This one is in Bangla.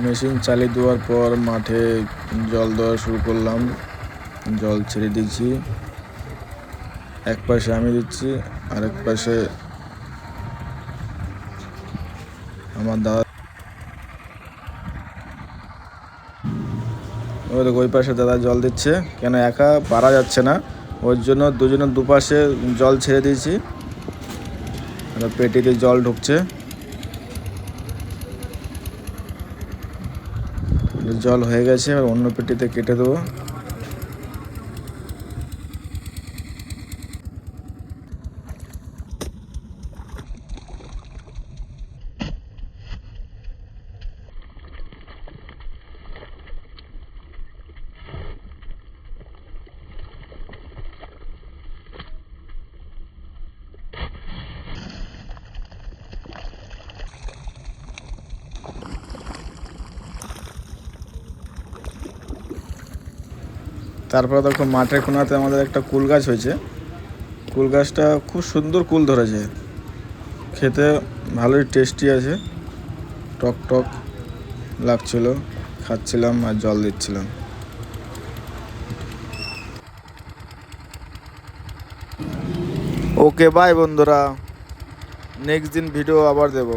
মেশিন চালিয়ে দেওয়ার পর মাঠে জল দেওয়া শুরু করলাম। জল ছেড়ে দিচ্ছি, এক পাশে আমি দিচ্ছি, আরেক পাশে আমার দাদা। ওই পাশে দাদা জল দিচ্ছে, কেন একা পারা যাচ্ছে না, ওর জন্য দুজনের দুপাশে জল ছেড়ে দিয়েছি। পেটিতে জল ঢুকছে, জল হয়ে গেছে, আর অন্য পেটিতে কেটে দেবো। তারপরে দেখো মাঠের কোনাতে আমাদের একটা কুল গাছ হয়েছে। কুল গাছটা খুব সুন্দর কুল ধরেছে, খেতে ভালোই টেস্টি আছে, টক টক লাগছিল, খাচ্ছিলাম আর জল দিচ্ছিলাম। ওকে বাই বন্ধুরা, নেক্সট দিন ভিডিও আবার দেবো।